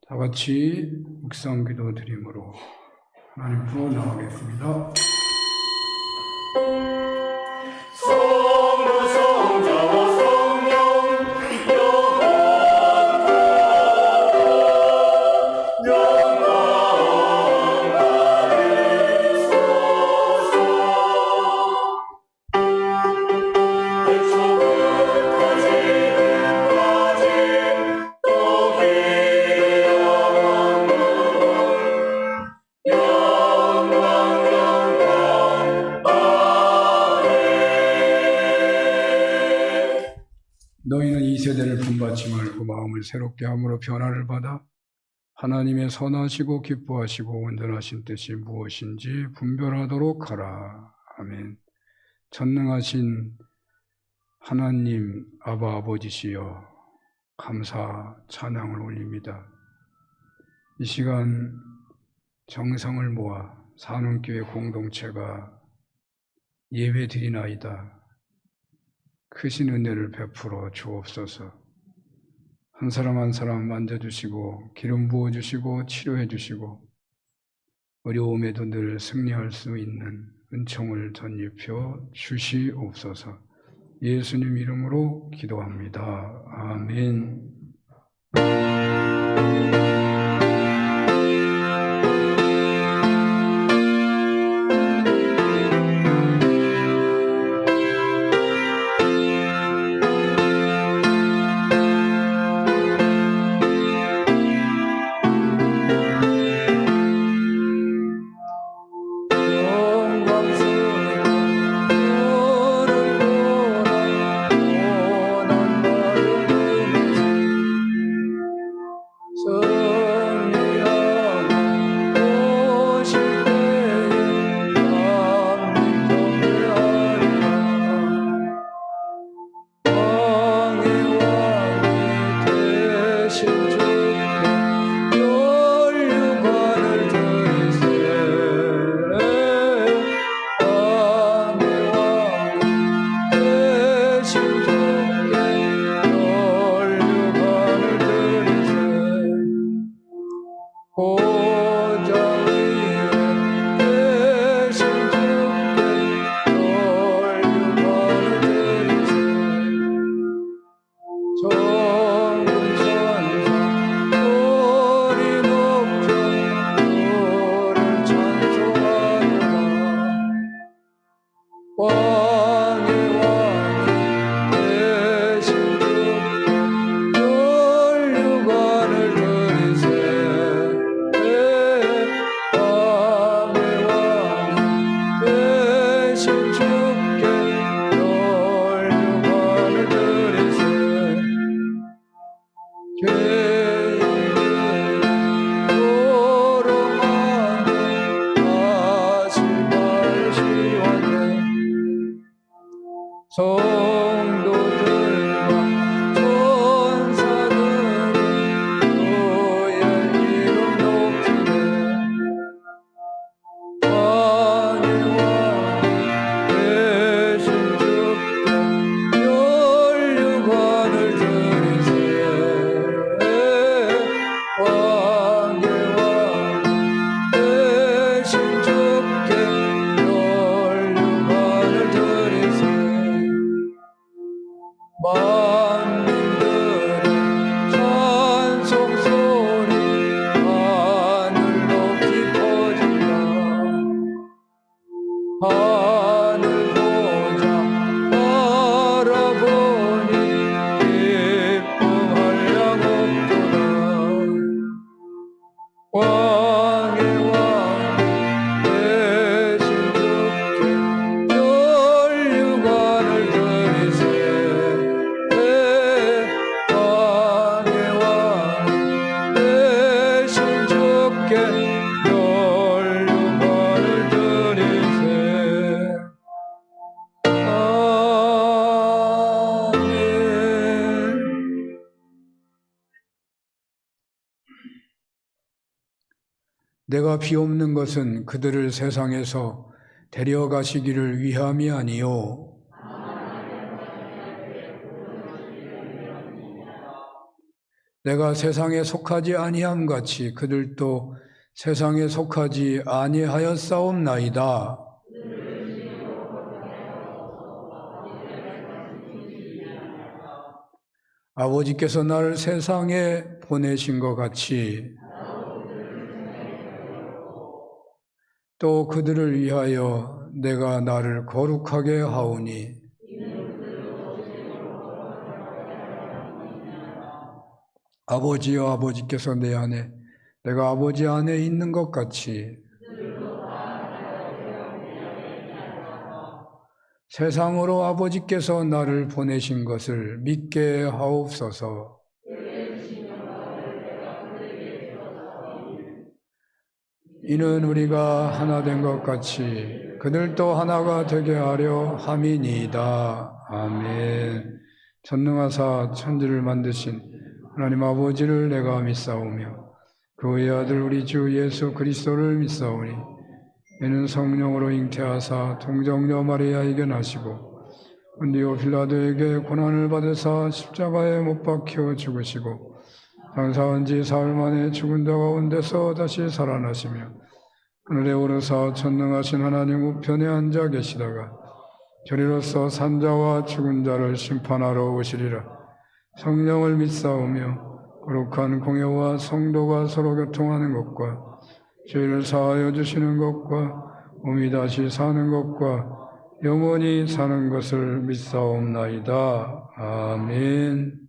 다 같이 묵상 기도 드림으로 하나님으로 나가겠습니다. 너희는 이 세대를 분받지 말고 마음을 새롭게 함으로 변화를 받아 하나님의 선하시고 기뻐하시고 온전하신 뜻이 무엇인지 분별하도록 하라. 아멘. 전능하신 하나님 아바 아버지시여, 감사 찬양을 올립니다. 이 시간 정성을 모아 산원교회 공동체가 예배 드리나이다. 크신 은혜를 베풀어 주옵소서. 한 사람 한 사람 만져주시고 기름 부어주시고 치료해주시고 어려움에도 늘 승리할 수 있는 은총을 덧입혀 주시옵소서. 예수님 이름으로 기도합니다. 아멘. 내가 비옵는 것은 그들을 세상에서 데려가시기를 위함이 아니요 내가 세상에 속하지 아니함 같이 그들도 세상에 속하지 아니하였사옵나이다. 아버지께서 나를 세상에 보내신 것 같이 또 그들을 위하여 내가 나를 거룩하게 하오니 아버지여 아버지께서 내 안에 내가 아버지 안에 있는 것 같이 세상으로 아버지께서 나를 보내신 것을 믿게 하옵소서. 이는 우리가 하나 된 것 같이 그들도 하나가 되게 하려 함이니이다. 아멘. 전능하사 천지를 만드신 하나님 아버지를 내가 믿사오며 그의 아들 우리 주 예수 그리스도를 믿사오니 이는 성령으로 잉태하사 동정녀 마리아에게 나시고 본디오 빌라도에게 고난을 받으사 십자가에 못 박혀 죽으시고 장사한 지 사흘 만에 죽은 자 가운데서 다시 살아나시며 하늘에 오르사 전능하신 하나님 우편에 앉아 계시다가 저리로서 산자와 죽은 자를 심판하러 오시리라. 성령을 믿사오며 거룩한 공예와 성도가 서로 교통하는 것과 죄를 사하여 주시는 것과 몸이 다시 사는 것과 영원히 사는 것을 믿사옵나이다. 아멘.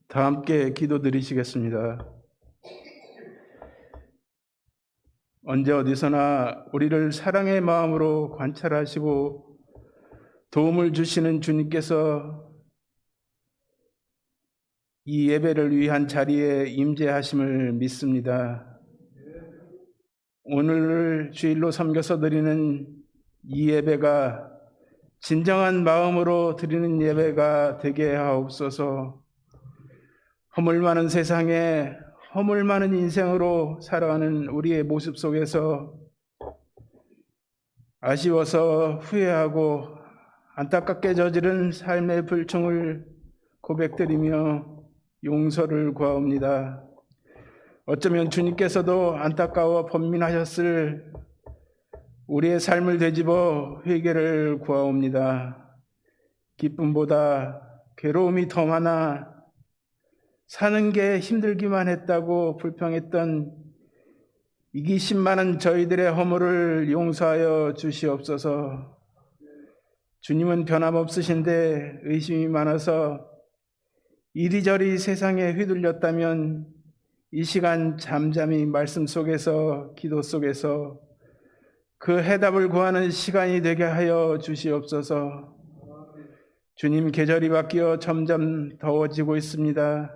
다 함께 기도드리시겠습니다. 언제 어디서나 우리를 사랑의 마음으로 관찰하시고 도움을 주시는 주님께서 이 예배를 위한 자리에 임재하심을 믿습니다. 오늘 주일로 섬겨서 드리는 이 예배가 진정한 마음으로 드리는 예배가 되게 하옵소서. 허물 많은 세상에 허물 많은 인생으로 살아가는 우리의 모습 속에서 아쉬워서 후회하고 안타깝게 저지른 삶의 불충을 고백드리며 용서를 구하옵니다. 어쩌면 주님께서도 안타까워 번민하셨을 우리의 삶을 되짚어 회개를 구하옵니다. 기쁨보다 괴로움이 더 많아 사는 게 힘들기만 했다고 불평했던 이기심 많은 저희들의 허물을 용서하여 주시옵소서. 주님은 변함없으신데 의심이 많아서 이리저리 세상에 휘둘렸다면 이 시간 잠잠히 말씀 속에서 기도 속에서 그 해답을 구하는 시간이 되게 하여 주시옵소서. 주님, 계절이 바뀌어 점점 더워지고 있습니다.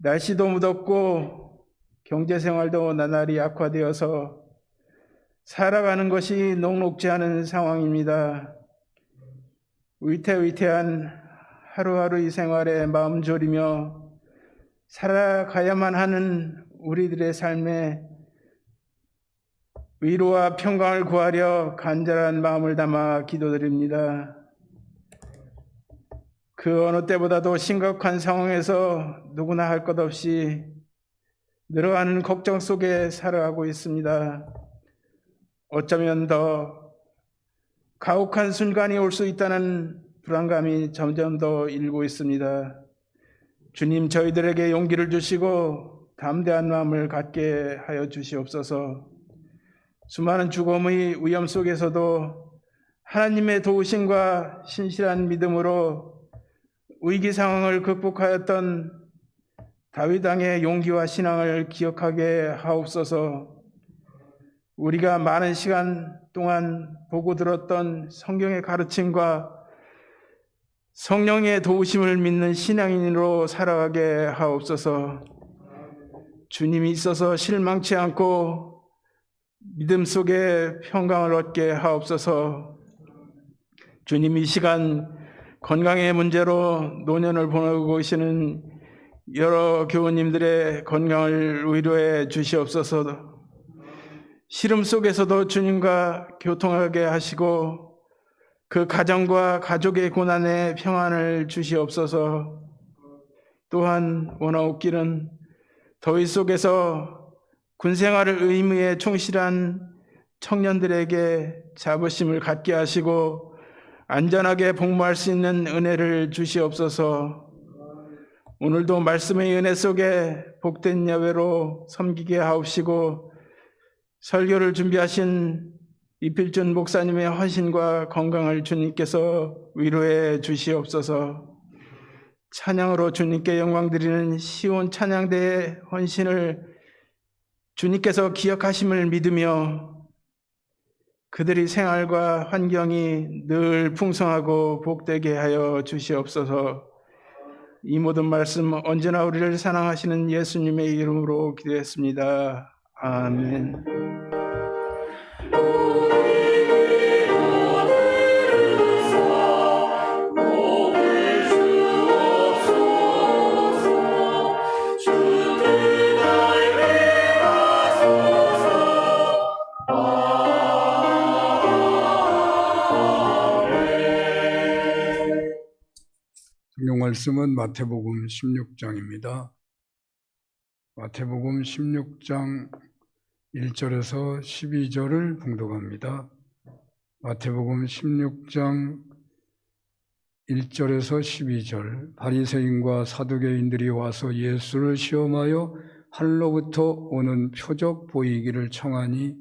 날씨도 무덥고 경제생활도 나날이 악화되어서 살아가는 것이 녹록지 않은 상황입니다. 위태위태한 하루하루의 생활에 마음 졸이며 살아가야만 하는 우리들의 삶에 위로와 평강을 구하려 간절한 마음을 담아 기도드립니다. 그 어느 때보다도 심각한 상황에서 누구나 할 것 없이 늘어가는 걱정 속에 살아가고 있습니다. 어쩌면 더 가혹한 순간이 올 수 있다는 불안감이 점점 더 일고 있습니다. 주님, 저희들에게 용기를 주시고 담대한 마음을 갖게 하여 주시옵소서. 수많은 죽음의 위험 속에서도 하나님의 도우심과 신실한 믿음으로 위기 상황을 극복하였던 다윗 왕의 용기와 신앙을 기억하게 하옵소서. 우리가 많은 시간 동안 보고 들었던 성경의 가르침과 성령의 도우심을 믿는 신앙인으로 살아가게 하옵소서. 주님이 있어서 실망치 않고 믿음 속에 평강을 얻게 하옵소서. 주님, 이 시간 건강의 문제로 노년을 보내고 계시는 여러 교우님들의 건강을 위로해 주시옵소서. 시름 속에서도 주님과 교통하게 하시고 그 가정과 가족의 고난에 평안을 주시옵소서. 또한 원하옵기는 더위 속에서 군생활을 의무에 충실한 청년들에게 자부심을 갖게 하시고 안전하게 복무할 수 있는 은혜를 주시옵소서. 오늘도 말씀의 은혜 속에 복된 예배로 섬기게 하옵시고 설교를 준비하신 이필준 목사님의 헌신과 건강을 주님께서 위로해 주시옵소서. 찬양으로 주님께 영광 드리는 시온 찬양대의 헌신을 주님께서 기억하심을 믿으며 그들의 생활과 환경이 늘 풍성하고 복되게 하여 주시옵소서. 이 모든 말씀 언제나 우리를 사랑하시는 예수님의 이름으로 기도했습니다. 아멘. 성경 말씀은 마태복음 16장입니다. 마태복음 16장 1절에서 12절을 봉독합니다. 마태복음 16장 1절에서 12절. 바리새인과 사두개인들이 와서 예수를 시험하여 하늘로부터 오는 표적 보이기를 청하니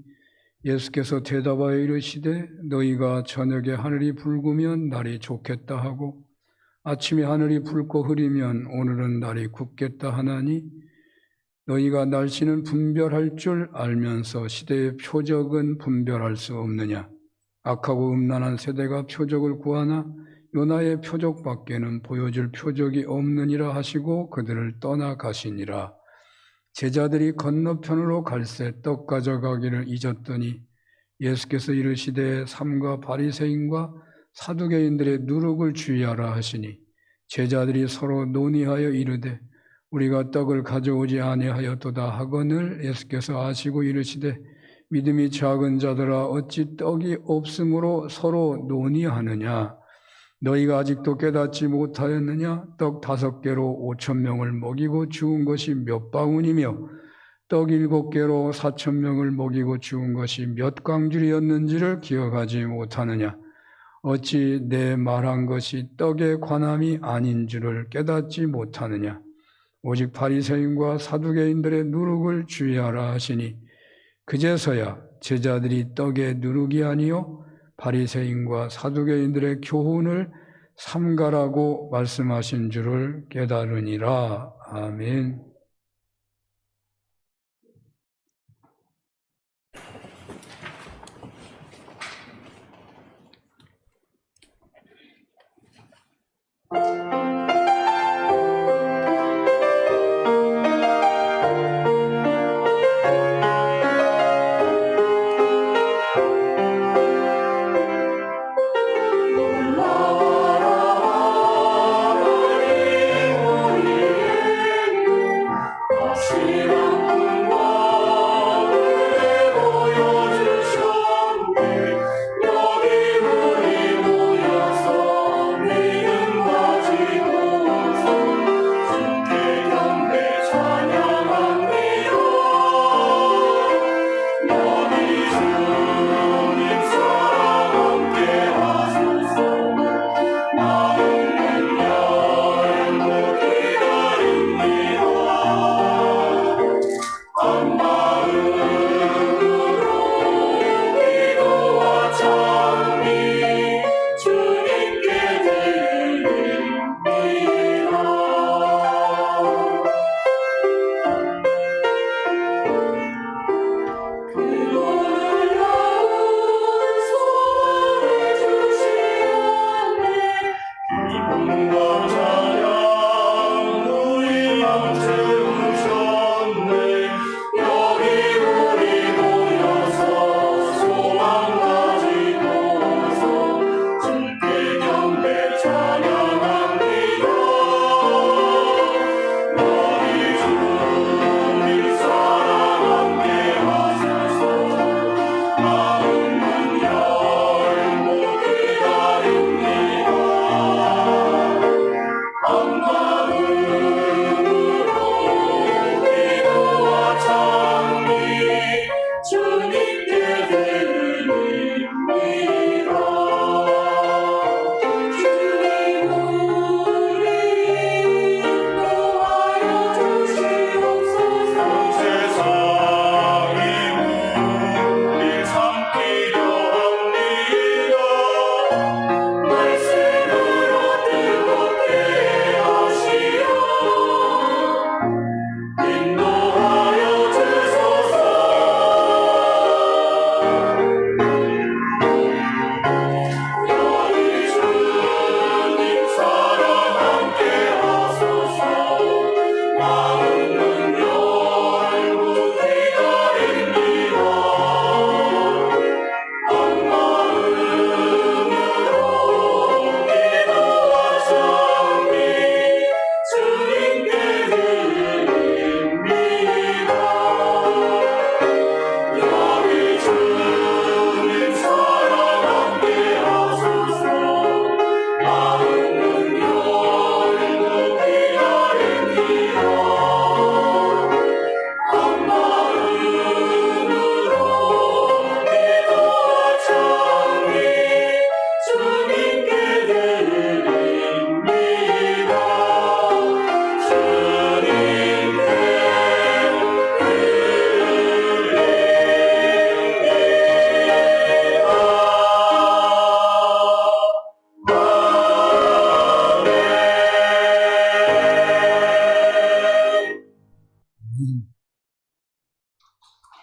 예수께서 대답하여 이르시되 너희가 저녁에 하늘이 붉으면 날이 좋겠다 하고 아침에 하늘이 붉고 흐리면 오늘은 날이 굽겠다 하나니 너희가 날씨는 분별할 줄 알면서 시대의 표적은 분별할 수 없느냐? 악하고 음란한 세대가 표적을 구하나 요나의 표적밖에는 보여줄 표적이 없느니라 하시고 그들을 떠나가시니라. 제자들이 건너편으로 갈새 떡 가져가기를 잊었더니 예수께서 이르시되 삼가 바리새인과 사두개인들의 누룩을 주의하라 하시니 제자들이 서로 논의하여 이르되 우리가 떡을 가져오지 아니하였도다 하거늘 예수께서 아시고 이르시되 믿음이 작은 자들아 어찌 떡이 없으므로 서로 논의하느냐? 너희가 아직도 깨닫지 못하였느냐? 떡 5개로 5,000명을 먹이고 죽은 것이 몇 바구니며 떡 7개로 4,000명을 먹이고 죽은 것이 몇 광줄이었는지를 기억하지 못하느냐? 어찌 내 말한 것이 떡의 관함이 아닌 줄을 깨닫지 못하느냐? 오직 바리새인과 사두개인들의 누룩을 주의하라 하시니 그제서야 제자들이 떡의 누룩이 아니요 바리새인과 사두개인들의 교훈을 삼가라고 말씀하신 줄을 깨달으니라. 아멘.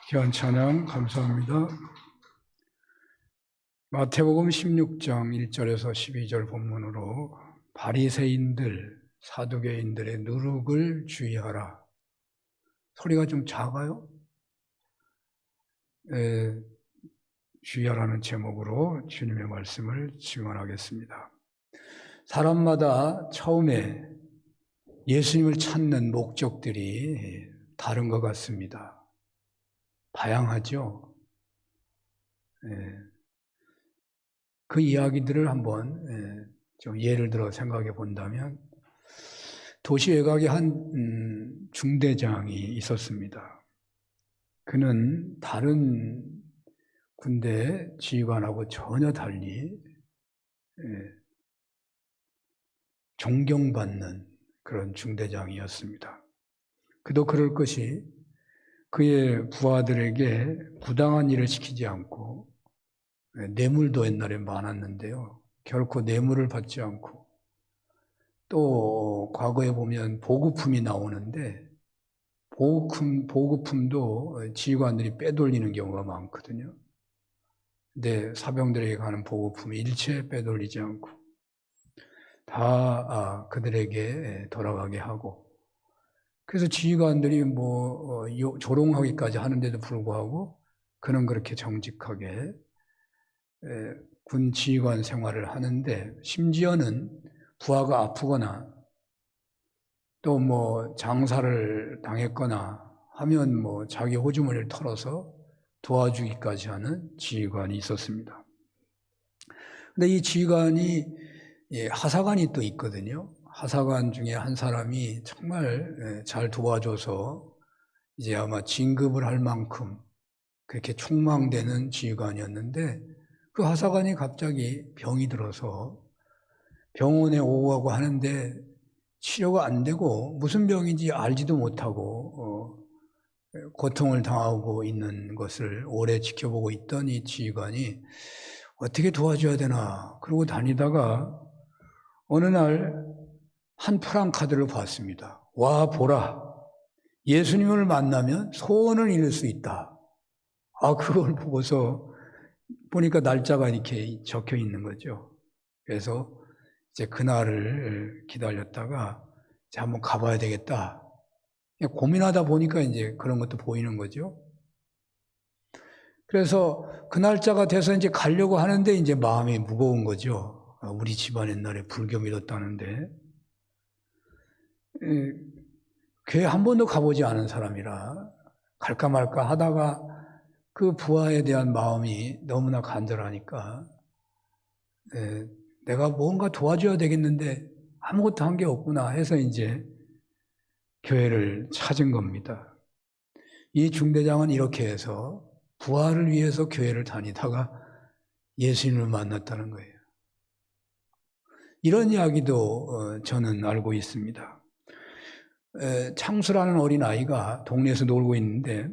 귀한 찬양 감사합니다. 마태복음 16장 1절에서 12절 본문으로 바리새인들, 사두개인들의 누룩을 주의하라. 소리가 좀 작아요? 주의하라는 제목으로 주님의 말씀을 증언하겠습니다. 사람마다 처음에 예수님을 찾는 목적들이 다른 것 같습니다. 다양하죠? 그 이야기들을 한번 좀 예를 들어 생각해 본다면, 도시 외곽에 한 중대장이 있었습니다. 그는 다른 군대 지휘관하고 전혀 달리 존경받는 그런 중대장이었습니다. 그도 그럴 것이 그의 부하들에게 부당한 일을 시키지 않고, 뇌물도 옛날에 많았는데요. 결코 뇌물을 받지 않고, 또 과거에 보면 보급품이 나오는데 보급품도 지휘관들이 빼돌리는 경우가 많거든요. 근데 사병들에게 가는 보급품이 일체 빼돌리지 않고 다 그들에게 돌아가게 하고, 그래서 지휘관들이 조롱하기까지 하는데도 불구하고 그는 그렇게 정직하게 군 지휘관 생활을 하는데, 심지어는 부하가 아프거나 또 장사를 당했거나 하면 자기 호주머니를 털어서 도와주기까지 하는 지휘관이 있었습니다. 근데 이 지휘관이 하사관이 또 있거든요. 하사관 중에 한 사람이 정말 잘 도와줘서 이제 아마 진급을 할 만큼 그렇게 촉망되는 지휘관이었는데, 그 하사관이 갑자기 병이 들어서 병원에 오고 가고 하는데 치료가 안 되고, 무슨 병인지 알지도 못하고 고통을 당하고 있는 것을 오래 지켜보고 있던 이 지휘관이 어떻게 도와줘야 되나 그러고 다니다가 어느 날 한 프랑카드를 봤습니다. 와, 보라, 예수님을 만나면 소원을 이룰 수 있다. 그걸 보고서 보니까 날짜가 이렇게 적혀 있는 거죠. 그래서 이제 그날을 기다렸다가 이제 한번 가봐야 되겠다. 고민하다 보니까 이제 그런 것도 보이는 거죠. 그래서 그 날짜가 돼서 이제 가려고 하는데 이제 마음이 무거운 거죠. 우리 집안 옛날에 불교 믿었다는데, 교회 한 번도 가보지 않은 사람이라 갈까 말까 하다가 그 부하에 대한 마음이 너무나 간절하니까 내가 뭔가 도와줘야 되겠는데 아무것도 한 게 없구나 해서 이제 교회를 찾은 겁니다. 이 중대장은 이렇게 해서 부하를 위해서 교회를 다니다가 예수님을 만났다는 거예요. 이런 이야기도 저는 알고 있습니다. 창수라는 어린아이가 동네에서 놀고 있는데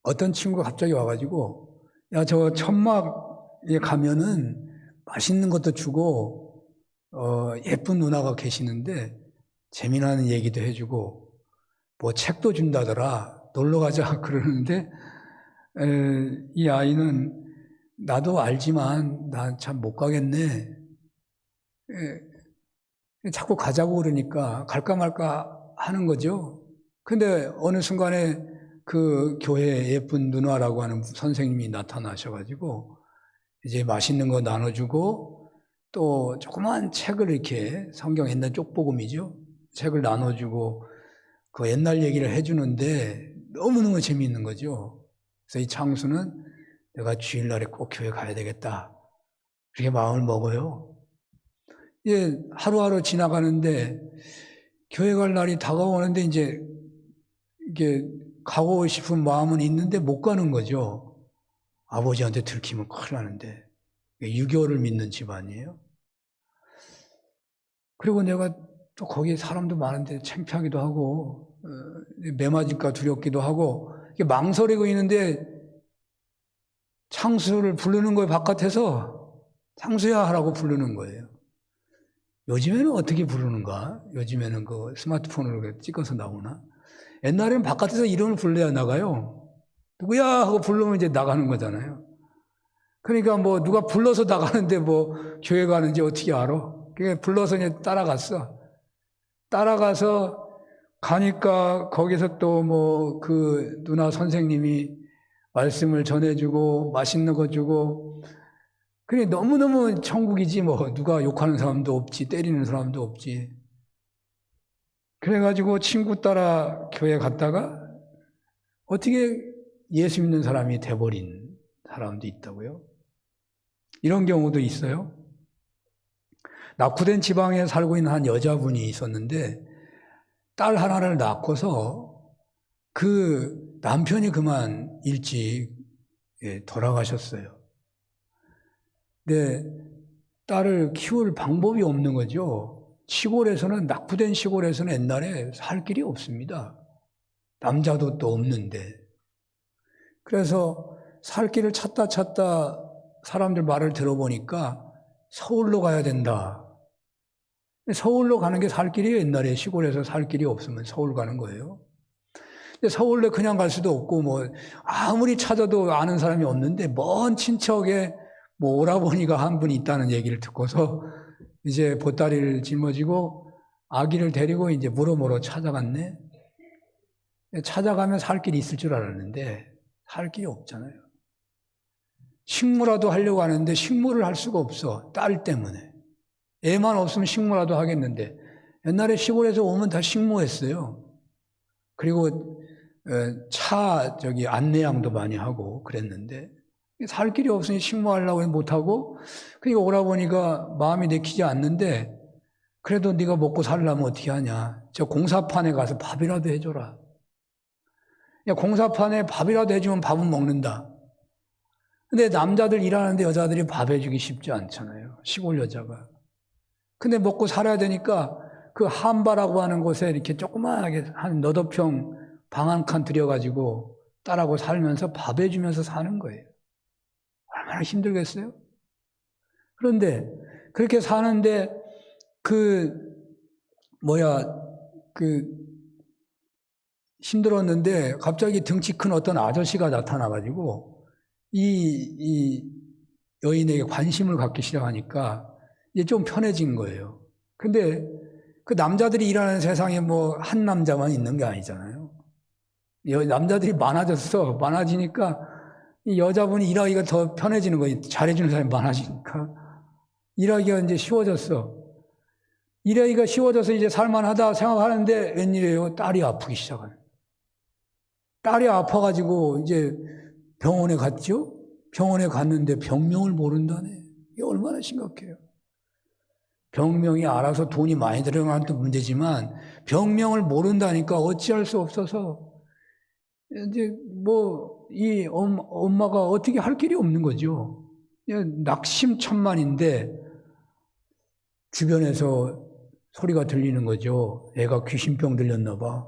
어떤 친구가 갑자기 와가지고, 야, 저 천막에 가면은 맛있는 것도 주고 예쁜 누나가 계시는데 재미나는 얘기도 해주고 책도 준다더라, 놀러 가자 그러는데, 이 아이는 나도 알지만 난 참 못 가겠네, 자꾸 가자고 그러니까 갈까 말까 하는 거죠. 근데 어느 순간에 그 교회에 예쁜 누나라고 하는 선생님이 나타나셔가지고 이제 맛있는 거 나눠주고, 또 조그만 책을 이렇게, 성경 옛날 쪽복음이죠, 책을 나눠주고 그 옛날 얘기를 해주는데 너무너무 재미있는 거죠. 그래서 이 창수는 내가 주일날에 꼭 교회 가야 되겠다, 그렇게 마음을 먹어요. 하루하루 지나가는데 교회 갈 날이 다가오는데 이제 이게 가고 싶은 마음은 있는데 못 가는 거죠. 아버지한테 들키면 큰일 나는데. 유교를 믿는 집안이에요. 그리고 내가 또 거기 사람도 많은데 창피하기도 하고 매 맞을까 두렵기도 하고 망설이고 있는데 창수를 부르는 거예요. 바깥에서 창수야 하라고 부르는 거예요. 요즘에는 어떻게 부르는가? 요즘에는 그 스마트폰으로 찍어서 나오나? 옛날에는 바깥에서 이름을 불러야 나가요. 누구야 하고 부르면 이제 나가는 거잖아요. 그러니까 뭐 누가 불러서 나가는데 뭐 교회 가는지 어떻게 알아? 그게 불러서 이제 따라갔어. 따라가서 가니까 거기서 또 뭐 그 누나 선생님이 말씀을 전해주고 맛있는 거 주고 그래 너무너무 천국이지 뭐 누가 욕하는 사람도 없지 때리는 사람도 없지. 그래가지고 친구 따라 교회 갔다가 어떻게 예수 믿는 사람이 돼버린 사람도 있다고요. 이런 경우도 있어요. 낙후된 지방에 살고 있는 한 여자분이 있었는데 딸 하나를 낳고서 그 남편이 그만 일찍 돌아가셨어요. 근데 딸을 키울 방법이 없는 거죠. 시골에서는 낙후된 시골에서는 옛날에 살 길이 없습니다. 남자도 또 없는데. 그래서 살 길을 찾다 사람들 말을 들어보니까 서울로 가야 된다. 서울로 가는 게 살 길이에요. 옛날에 시골에서 살 길이 없으면 서울 가는 거예요. 근데 서울로 그냥 갈 수도 없고 뭐 아무리 찾아도 아는 사람이 없는데 먼 친척에 뭐 오라버니가 한 분이 있다는 얘기를 듣고서 이제 보따리를 짊어지고 아기를 데리고 이제 무러무러 찾아갔네. 찾아가면 살 길이 있을 줄 알았는데 살 길이 없잖아요. 식무라도 하려고 하는데 식무를 할 수가 없어. 딸 때문에. 애만 없으면 식무라도 하겠는데 옛날에 시골에서 오면 다 식무했어요. 그리고 안내양도 많이 하고 그랬는데 살 길이 없으니 식무하려고 못하고 그러니까 오라버니가 마음이 내키지 않는데 그래도 네가 먹고 살려면 어떻게 하냐. 저 공사판에 가서 밥이라도 해줘라. 야, 공사판에 밥이라도 해주면 밥은 먹는다. 근데 남자들 일하는데 여자들이 밥 해주기 쉽지 않잖아요. 시골 여자가. 근데 먹고 살아야 되니까 그 한바라고 하는 곳에 이렇게 조그만하게 한 너덟 평 방 한 칸 들여가지고 딸하고 살면서 밥 해주면서 사는 거예요. 얼마나 힘들겠어요? 그런데 그렇게 사는데 힘들었는데 갑자기 등치 큰 어떤 아저씨가 나타나가지고 이 여인에게 관심을 갖기 시작하니까 이제 좀 편해진 거예요. 근데 그 남자들이 일하는 세상에 뭐 한 남자만 있는 게 아니잖아요. 남자들이 많아지니까 이 여자분이 일하기가 더 편해지는 거예요. 잘해주는 사람이 많아지니까. 일하기가 이제 쉬워졌어. 일하기가 쉬워져서 이제 살만하다 생각하는데 웬일이에요? 딸이 아프기 시작하는. 딸이 아파가지고 이제 병원에 갔죠? 병원에 갔는데 병명을 모른다네. 이게 얼마나 심각해요. 병명이 알아서 돈이 많이 들어가는 것도 문제지만 병명을 모른다니까 어찌할 수 없어서 이제 이 엄마가 어떻게 할 길이 없는 거죠. 낙심천만인데 주변에서 소리가 들리는 거죠. 애가 귀신병 들렸나 봐.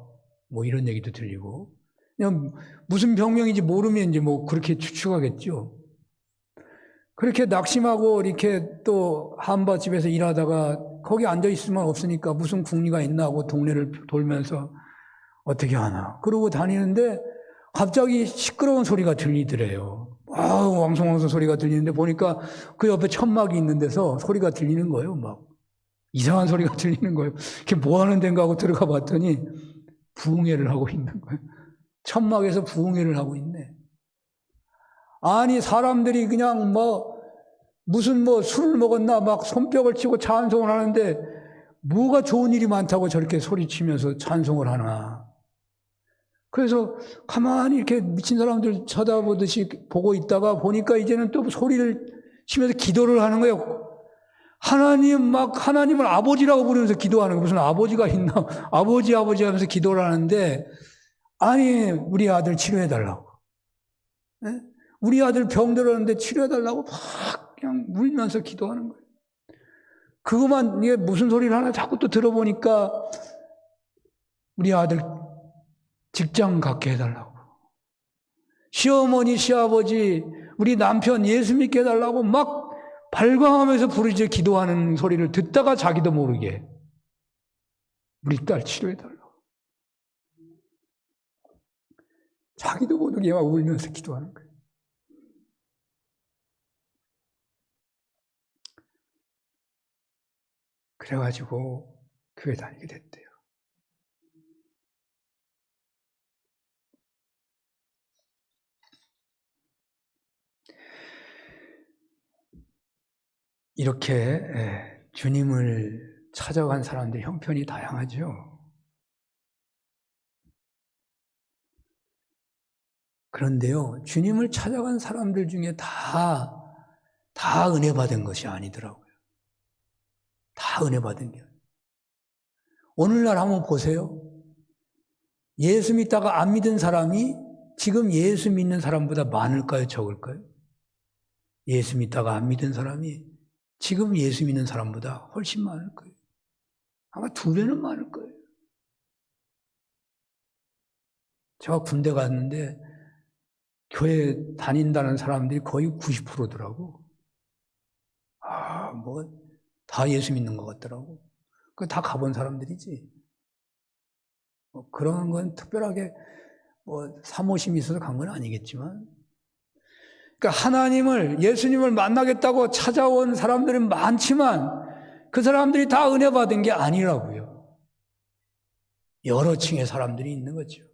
뭐 이런 얘기도 들리고. 그냥 무슨 병명인지 모르면 이제 뭐 그렇게 추측하겠죠. 그렇게 낙심하고 이렇게 또 한밭집에서 일하다가 거기 앉아 있으면 없으니까 무슨 궁리가 있나 하고 동네를 돌면서 어떻게 하나. 그러고 다니는데 갑자기 시끄러운 소리가 들리더래요. 왕성왕성 소리가 들리는데 보니까 그 옆에 천막이 있는 데서 소리가 들리는 거예요. 막 이상한 소리가 들리는 거예요. 이게 뭐 하는 데인가 하고 들어가 봤더니 부흥회를 하고 있는 거예요. 천막에서 부흥회를 하고 있네. 아니 사람들이 그냥 무슨 술을 먹었나 막 손뼉을 치고 찬송을 하는데 뭐가 좋은 일이 많다고 저렇게 소리치면서 찬송을 하나. 그래서 가만히 이렇게 미친 사람들 쳐다보듯이 보고 있다가 보니까 이제는 또 소리를 치면서 기도를 하는 거예요. 하나님을 아버지라고 부르면서 기도하는 거예요. 무슨 아버지가 있나. 아버지 하면서 기도를 하는데 아니 우리 아들 치료해달라고. 네? 우리 아들 병 들었는데 치료해달라고 막 그냥 울면서 기도하는 거예요. 그것만 이게 무슨 소리를 하나 자꾸 또 들어보니까 우리 아들 직장 갖게 해달라고. 시어머니, 시아버지, 우리 남편 예수 믿게 해달라고 막 발광하면서 부르짖어 기도하는 소리를 듣다가 자기도 모르게 우리 딸 치료해달라고. 자기도 모르게 막 울면서 기도하는 거예요. 그래가지고 교회 다니게 됐대요. 이렇게 주님을 찾아간 사람들의 형편이 다양하죠. 그런데요, 주님을 찾아간 사람들 중에 다 은혜 받은 것이 아니더라고요. 다 은혜 받은 게. 오늘날 한번 보세요. 예수 믿다가 안 믿은 사람이 지금 예수 믿는 사람보다 많을까요, 적을까요? 예수 믿다가 안 믿은 사람이 지금 예수 믿는 사람보다 훨씬 많을 거예요. 아마 2배는 많을 거예요. 제가 군대 갔는데 교회 다닌다는 사람들이 거의 90%더라고. 다 예수 믿는 것 같더라고. 다 가본 사람들이지. 그런 건 특별하게 사모심이 있어서 간 건 아니겠지만. 그러니까 하나님을, 예수님을 만나겠다고 찾아온 사람들은 많지만 그 사람들이 다 은혜 받은 게 아니라고요. 여러 층의 사람들이 있는 거죠.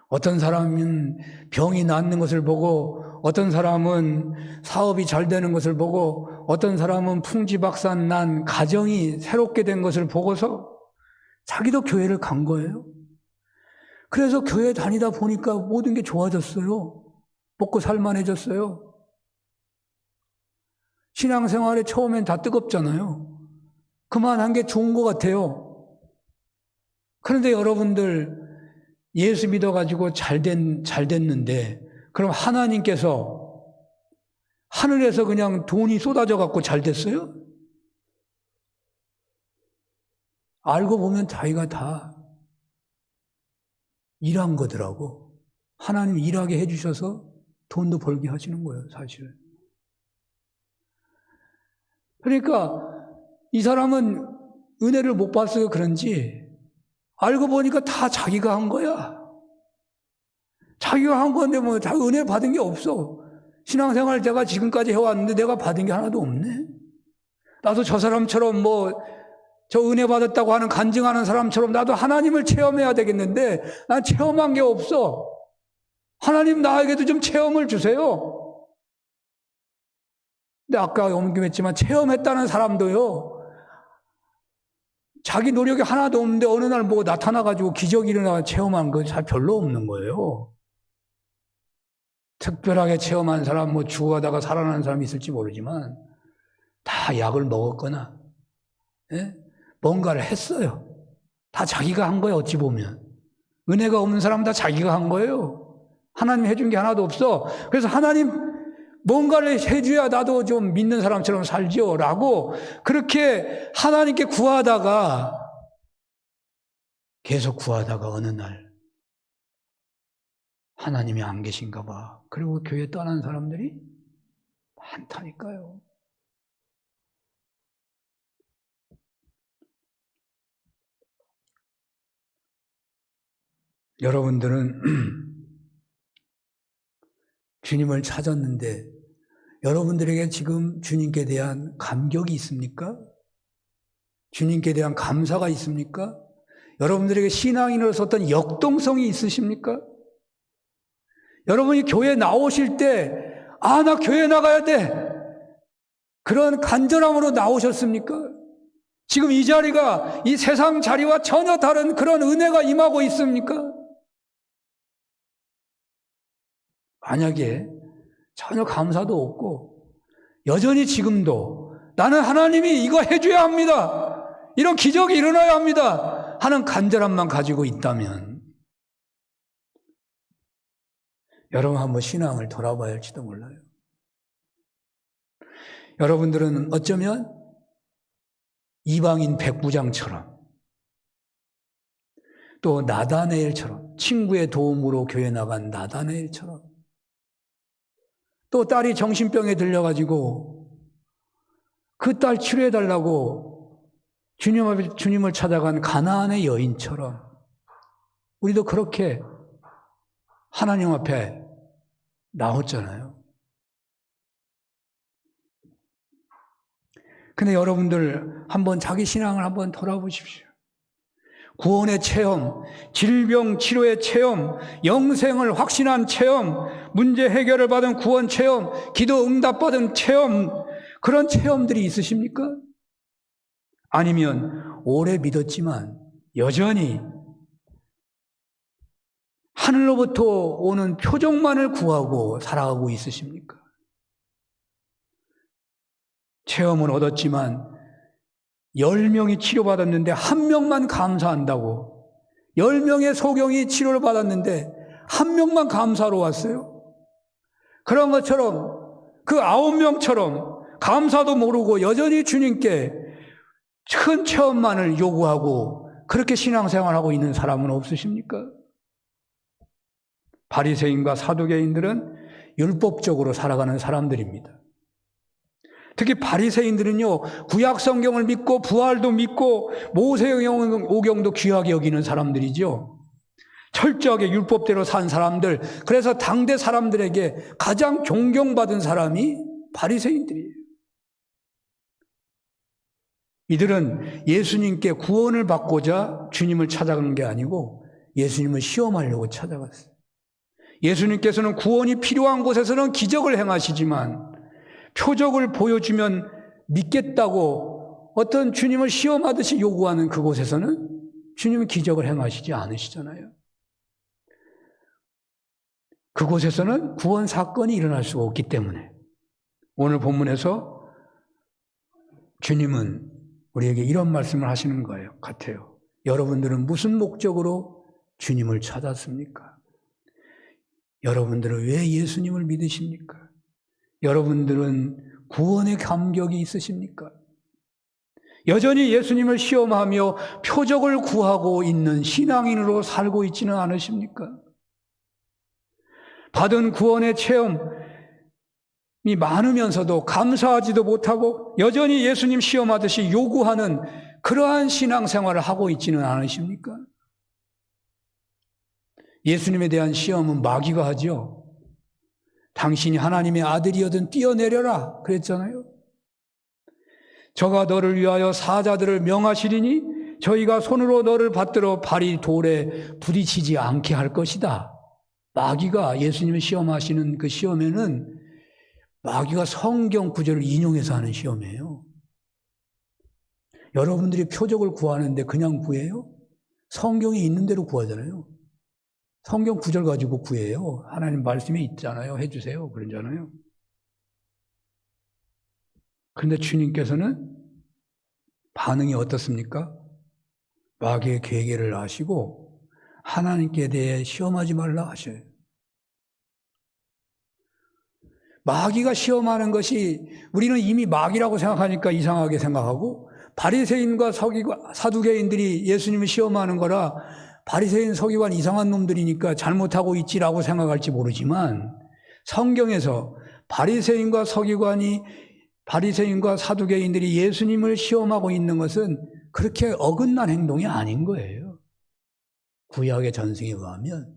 어떤 사람은 병이 낫는 것을 보고, 어떤 사람은 사업이 잘 되는 것을 보고, 어떤 사람은 풍지박산 난 가정이 새롭게 된 것을 보고서 자기도 교회를 간 거예요. 그래서 교회 다니다 보니까 모든 게 좋아졌어요. 먹고 살만해졌어요. 신앙생활에 처음엔 다 뜨겁잖아요. 그만한 게 좋은 것 같아요. 그런데 여러분들 예수 믿어가지고 잘 됐는데, 그럼 하나님께서 하늘에서 그냥 돈이 쏟아져 갖고 잘 됐어요? 알고 보면 자기가 다 일한 거더라고. 하나님 일하게 해주셔서 돈도 벌게 하시는 거예요, 사실은. 그러니까 이 사람은 은혜를 못 봤어요, 그런지 알고 보니까 다 자기가 한 거야. 자기가 한 건데 다 은혜 받은 게 없어. 신앙생활 내가 지금까지 해왔는데 내가 받은 게 하나도 없네. 나도 저 사람처럼 저 은혜 받았다고 하는 간증하는 사람처럼 나도 하나님을 체험해야 되겠는데 난 체험한 게 없어. 하나님 나에게도 좀 체험을 주세요. 근데 아까 언급했지만 체험했다는 사람도요, 자기 노력이 하나도 없는데 어느 날 나타나가지고 기적이 일어나 체험한 거 잘 별로 없는 거예요. 특별하게 체험한 사람, 죽어가다가 살아나는 사람이 있을지 모르지만 다 약을 먹었거나 뭔가를 했어요. 다 자기가 한 거예요, 어찌 보면. 은혜가 없는 사람은 다 자기가 한 거예요. 하나님 해준 게 하나도 없어. 그래서 하나님 뭔가를 해줘야 나도 좀 믿는 사람처럼 살지요 라고 그렇게 하나님께 계속 구하다가 어느 날 하나님이 안 계신가 봐. 그리고 교회 떠난 사람들이 많다니까요. 여러분들은 주님을 찾았는데 여러분들에게 지금 주님께 대한 감격이 있습니까? 주님께 대한 감사가 있습니까? 여러분들에게 신앙인으로서 어떤 역동성이 있으십니까? 여러분이 교회 나오실 때, 나 교회 나가야 돼. 그런 간절함으로 나오셨습니까? 지금 이 자리가 이 세상 자리와 전혀 다른 그런 은혜가 임하고 있습니까? 만약에 전혀 감사도 없고 여전히 지금도 나는 하나님이 이거 해줘야 합니다. 이런 기적이 일어나야 합니다. 하는 간절함만 가지고 있다면 여러분 한번 신앙을 돌아봐야 할지도 몰라요. 여러분들은 어쩌면 이방인 백부장처럼 또 나다네엘처럼 친구의 도움으로 교회 나간 나다네엘처럼 또 딸이 정신병에 들려가지고 그 딸 치료해달라고 주님을 찾아간 가나안의 여인처럼 우리도 그렇게 하나님 앞에 나왔잖아요. 근데 여러분들 한번 자기 신앙을 한번 돌아보십시오. 구원의 체험, 질병 치료의 체험, 영생을 확신한 체험, 문제 해결을 받은 구원 체험, 기도 응답받은 체험, 그런 체험들이 있으십니까? 아니면 오래 믿었지만 여전히 하늘로부터 오는 표적만을 구하고 살아가고 있으십니까? 체험을 얻었지만 10명이 치료받았는데 1명만 감사한다고, 10명의 소경이 치료를 받았는데 1명만 감사로 왔어요. 그런 것처럼 그 9명처럼 감사도 모르고 여전히 주님께 큰 체험만을 요구하고 그렇게 신앙생활하고 있는 사람은 없으십니까? 바리새인과 사두개인들은 율법적으로 살아가는 사람들입니다. 특히 바리새인들은요, 구약 성경을 믿고 부활도 믿고 모세오경도 귀하게 여기는 사람들이죠. 철저하게 율법대로 산 사람들, 그래서 당대 사람들에게 가장 존경받은 사람이 바리새인들이에요. 이들은 예수님께 구원을 받고자 주님을 찾아간 게 아니고 예수님을 시험하려고 찾아갔어요. 예수님께서는 구원이 필요한 곳에서는 기적을 행하시지만 표적을 보여주면 믿겠다고 어떤 주님을 시험하듯이 요구하는 그곳에서는 주님은 기적을 행하시지 않으시잖아요. 그곳에서는 구원 사건이 일어날 수가 없기 때문에 오늘 본문에서 주님은 우리에게 이런 말씀을 하시는 거예요. 같아요. 여러분들은 무슨 목적으로 주님을 찾았습니까? 여러분들은 왜 예수님을 믿으십니까? 여러분들은 구원의 감격이 있으십니까? 여전히 예수님을 시험하며 표적을 구하고 있는 신앙인으로 살고 있지는 않으십니까? 받은 구원의 체험이 많으면서도 감사하지도 못하고 여전히 예수님 시험하듯이 요구하는 그러한 신앙생활을 하고 있지는 않으십니까? 예수님에 대한 시험은 마귀가 하죠. 당신이 하나님의 아들이거든 뛰어내려라 그랬잖아요. 저가 너를 위하여 사자들을 명하시리니 저희가 손으로 너를 받들어 발이 돌에 부딪히지 않게 할 것이다. 마귀가 예수님을 시험하시는 그 시험에는 마귀가 성경 구절을 인용해서 하는 시험이에요. 여러분들이 표적을 구하는데 그냥 구해요? 성경이 있는 대로 구하잖아요. 성경 구절 가지고 구해요. 하나님 말씀이 있잖아요. 해주세요. 그러잖아요. 그런데 주님께서는 반응이 어떻습니까? 마귀의 계계를 아시고 하나님께 대해 시험하지 말라 하셔요. 마귀가 시험하는 것이 우리는 이미 마귀라고 생각하니까 이상하게 생각하고 바리새인과 사두개인들이 예수님을 시험하는 거라 바리새인 서기관 이상한 놈들이니까 잘못하고 있지라고 생각할지 모르지만 성경에서 바리새인과 사두개인들이 예수님을 시험하고 있는 것은 그렇게 어긋난 행동이 아닌 거예요. 구약의 전승에 의하면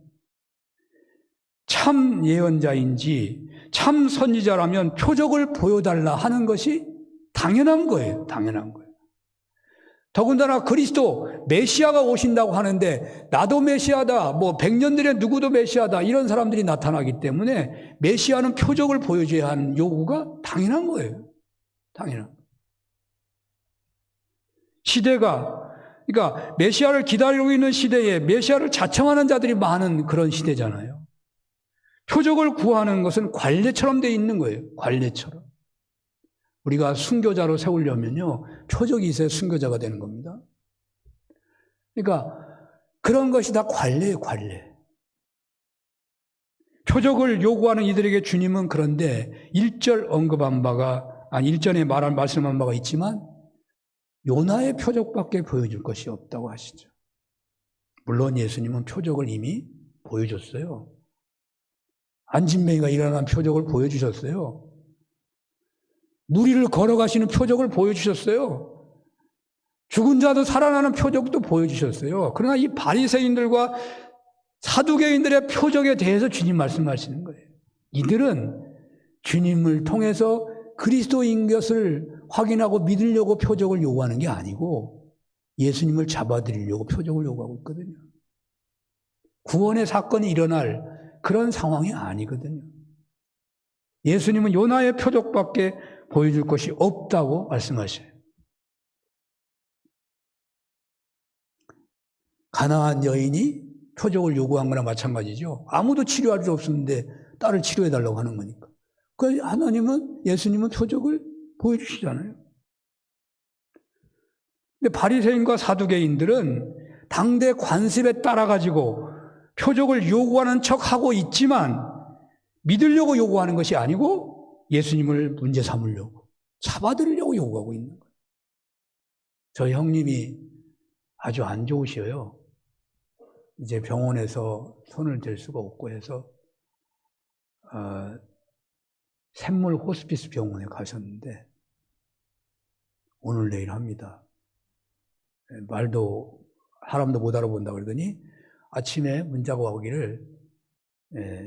참 예언자인지 참 선지자라면 표적을 보여달라 하는 것이 당연한 거예요. 당연한 거예요. 더군다나 그리스도 메시아가 오신다고 하는데 나도 메시아다, 100년 전에 누구도 메시아다 이런 사람들이 나타나기 때문에 메시아는 표적을 보여줘야 하는 요구가 당연한 거예요. 당연한 거예요. 그러니까 메시아를 기다리고 있는 시대에 메시아를 자청하는 자들이 많은 그런 시대잖아요. 표적을 구하는 것은 관례처럼 돼 있는 거예요. 관례처럼. 우리가 순교자로 세우려면요, 표적이 있어야 순교자가 되는 겁니다. 그러니까 그런 것이 다 관례예요, 관례. 표적을 요구하는 이들에게 주님은 그런데 1전에 말씀한 바가 있지만 요나의 표적밖에 보여줄 것이 없다고 하시죠. 물론 예수님은 표적을 이미 보여줬어요. 안진뱅이가 일어난 표적을 보여주셨어요. 누리를 걸어가시는 표적을 보여주셨어요. 죽은 자도 살아나는 표적도 보여주셨어요. 그러나 이 바리새인들과 사두개인들의 표적에 대해서 주님 말씀하시는 거예요. 이들은 주님을 통해서 그리스도인 것을 확인하고 믿으려고 표적을 요구하는 게 아니고 예수님을 잡아들이려고 표적을 요구하고 있거든요. 구원의 사건이 일어날 그런 상황이 아니거든요. 예수님은 요나의 표적밖에 보여줄 것이 없다고 말씀하셔요. 가나안 여인이 표적을 요구한 거나 마찬가지죠. 아무도 치료할 수 없었는데 딸을 치료해달라고 하는 거니까. 그래서 하나님은, 예수님은 표적을 보여주시잖아요. 근데 바리새인과 사두개인들은 당대 관습에 따라가지고 표적을 요구하는 척하고 있지만 믿으려고 요구하는 것이 아니고 예수님을 문제 삼으려고, 잡아들이려고 요구하고 있는 거예요. 저희 형님이 아주 안 좋으셔요. 이제 병원에서 손을 댈 수가 없고 해서 샘물 호스피스 병원에 가셨는데 오늘 내일 합니다. 말도 사람도 못 알아본다 그러더니 아침에 문자가 오기를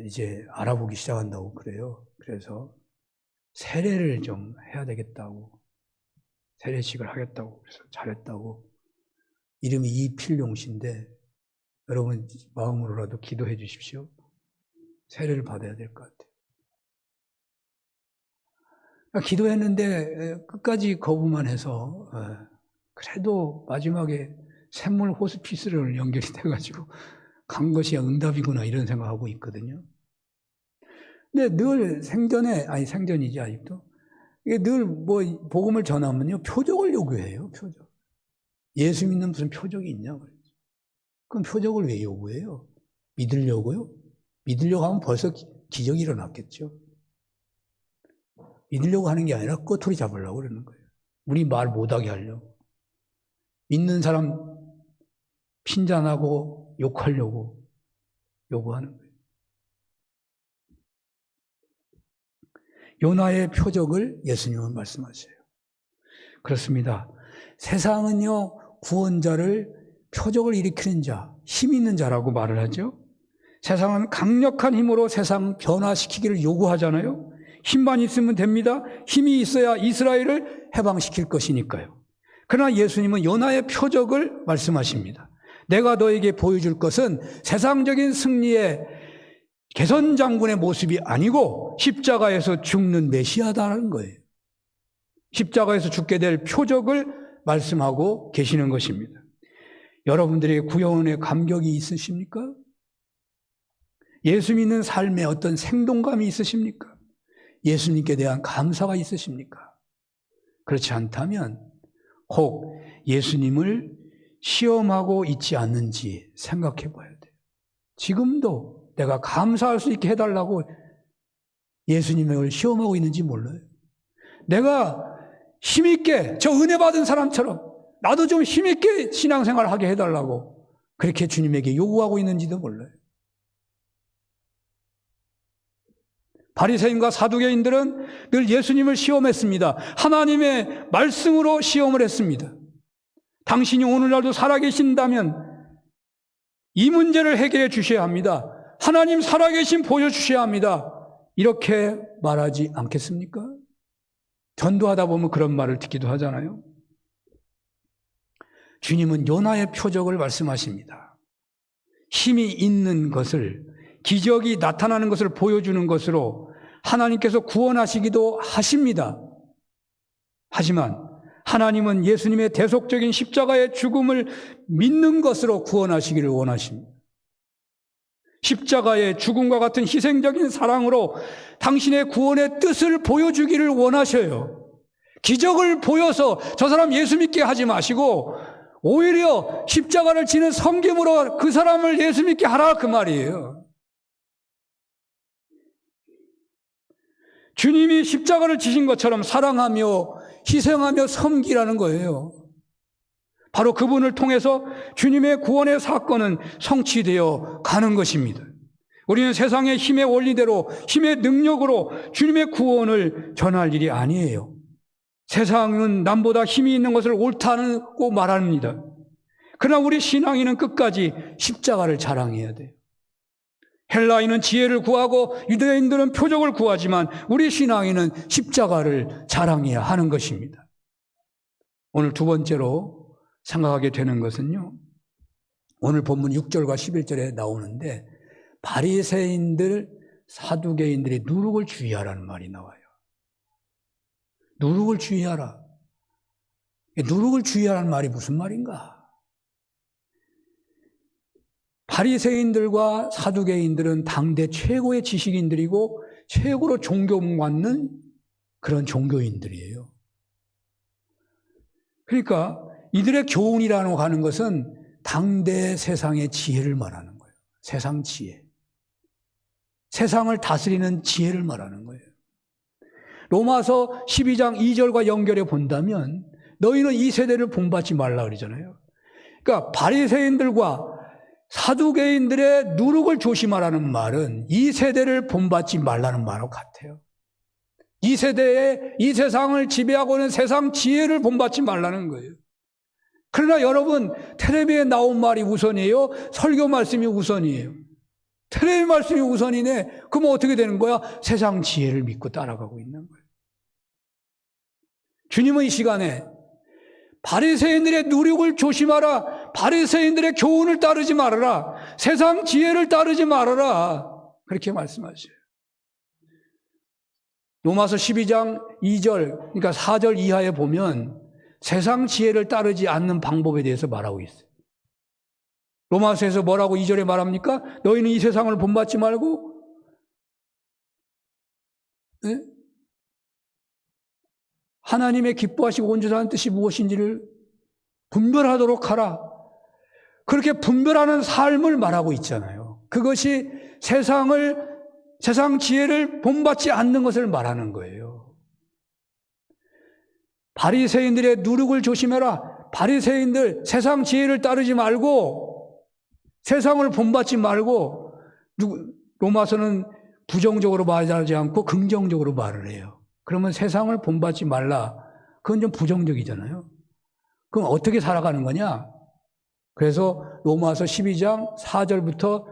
이제 알아보기 시작한다고 그래요. 그래서 세례를 좀 해야 되겠다고, 세례식을 하겠다고, 그래서 잘했다고. 이름이 이필용 씨인데 여러분 마음으로라도 기도해 주십시오. 세례를 받아야 될 것 같아요. 기도했는데 끝까지 거부만 해서 그래도 마지막에 샘물 호스피스를 연결이 돼가지고 간 것이 응답이구나 이런 생각하고 있거든요. 근데 늘 생전이지 아직도. 이게 늘 뭐 복음을 전하면요 표적을 요구해요. 표적. 예수 믿는 무슨 표적이 있냐고. 그럼 표적을 왜 요구해요? 믿으려고요? 믿으려고 하면 벌써 기적이 일어났겠죠. 믿으려고 하는 게 아니라 꼬투리 잡으려고 그러는 거예요. 우리 말 못하게 하려고. 믿는 사람 핀잔하고 욕하려고 요구하는 거예요. 요나의 표적을 예수님은 말씀하셔요. 그렇습니다. 세상은요, 구원자를 표적을 일으키는 자, 힘 있는 자라고 말을 하죠. 세상은 강력한 힘으로 세상 변화시키기를 요구하잖아요. 힘만 있으면 됩니다. 힘이 있어야 이스라엘을 해방시킬 것이니까요. 그러나 예수님은 요나의 표적을 말씀하십니다. 내가 너에게 보여줄 것은 세상적인 승리의 개선장군의 모습이 아니고 십자가에서 죽는 메시아다라는 거예요. 십자가에서 죽게 될 표적을 말씀하고 계시는 것입니다. 여러분들의 구원의 감격이 있으십니까? 예수 믿는 삶에 어떤 생동감이 있으십니까? 예수님께 대한 감사가 있으십니까? 그렇지 않다면 혹 예수님을 시험하고 있지 않는지 생각해 봐야 돼요. 지금도 내가 감사할 수 있게 해달라고 예수님을 시험하고 있는지 몰라요. 내가 힘있게 저 은혜 받은 사람처럼 나도 좀 힘있게 신앙생활 하게 해달라고 그렇게 주님에게 요구하고 있는지도 몰라요. 바리새인과 사두개인들은 늘 예수님을 시험했습니다. 하나님의 말씀으로 시험을 했습니다. 당신이 오늘날도 살아계신다면 이 문제를 해결해 주셔야 합니다. 하나님 살아계신 보여주셔야 합니다. 이렇게 말하지 않겠습니까? 전도하다 보면 그런 말을 듣기도 하잖아요. 주님은 요나의 표적을 말씀하십니다. 힘이 있는 것을, 기적이 나타나는 것을 보여주는 것으로 하나님께서 구원하시기도 하십니다. 하지만 하나님은 예수님의 대속적인 십자가의 죽음을 믿는 것으로 구원하시기를 원하십니다. 십자가의 죽음과 같은 희생적인 사랑으로 당신의 구원의 뜻을 보여주기를 원하셔요. 기적을 보여서 저 사람 예수 믿게 하지 마시고 오히려 십자가를 지는 섬김으로 그 사람을 예수 믿게 하라 그 말이에요. 주님이 십자가를 지신 것처럼 사랑하며 희생하며 섬기라는 거예요. 바로 그분을 통해서 주님의 구원의 사건은 성취되어 가는 것입니다. 우리는 세상의 힘의 원리대로 힘의 능력으로 주님의 구원을 전할 일이 아니에요. 세상은 남보다 힘이 있는 것을 옳다고 말합니다. 그러나 우리 신앙인은 끝까지 십자가를 자랑해야 돼요. 헬라인은 지혜를 구하고 유대인들은 표적을 구하지만 우리 신앙인은 십자가를 자랑해야 하는 것입니다. 오늘 두 번째로 생각하게 되는 것은요, 오늘 본문 6절과 11절에 나오는데 바리새인들, 사두개인들이 누룩을 주의하라는 말이 나와요. 누룩을 주의하라. 누룩을 주의하라는 말이 무슨 말인가? 바리새인들과 사두개인들은 당대 최고의 지식인들이고 최고로 존경받는 그런 종교인들이에요. 그러니까 이들의 교훈이라고 하는 것은 당대 세상의 지혜를 말하는 거예요. 세상 지혜. 세상을 다스리는 지혜를 말하는 거예요. 로마서 12장 2절과 연결해 본다면 너희는 이 세대를 본받지 말라 그러잖아요. 그러니까 바리새인들과 사두개인들의 누룩을 조심하라는 말은 이 세대를 본받지 말라는 말과 같아요. 이 세대에 이 세상을 지배하고 있는 세상 지혜를 본받지 말라는 거예요. 그러나 여러분, 텔레비에 나온 말이 우선이에요? 설교 말씀이 우선이에요? 텔레비 말씀이 우선이네. 그럼 어떻게 되는 거야? 세상 지혜를 믿고 따라가고 있는 거예요. 주님은 이 시간에 바리새인들의 누룩을 조심하라. 바리새인들의 교훈을 따르지 말아라. 세상 지혜를 따르지 말아라. 그렇게 말씀하셔요. 로마서 12장 2절, 그러니까 4절 이하에 보면 세상 지혜를 따르지 않는 방법에 대해서 말하고 있어요. 로마서에서 뭐라고 2절에 말합니까? 너희는 이 세상을 본받지 말고, 네? 하나님의 기뻐하시고 온전히 하는 뜻이 무엇인지를 분별하도록 하라. 그렇게 분별하는 삶을 말하고 있잖아요. 그것이 세상 지혜를 본받지 않는 것을 말하는 거예요. 바리새인들의 누룩을 조심해라. 바리새인들 세상 지혜를 따르지 말고 세상을 본받지 말고, 로마서는 부정적으로 말하지 않고 긍정적으로 말을 해요. 그러면 세상을 본받지 말라. 그건 좀 부정적이잖아요. 그럼 어떻게 살아가는 거냐? 그래서 로마서 12장 4절부터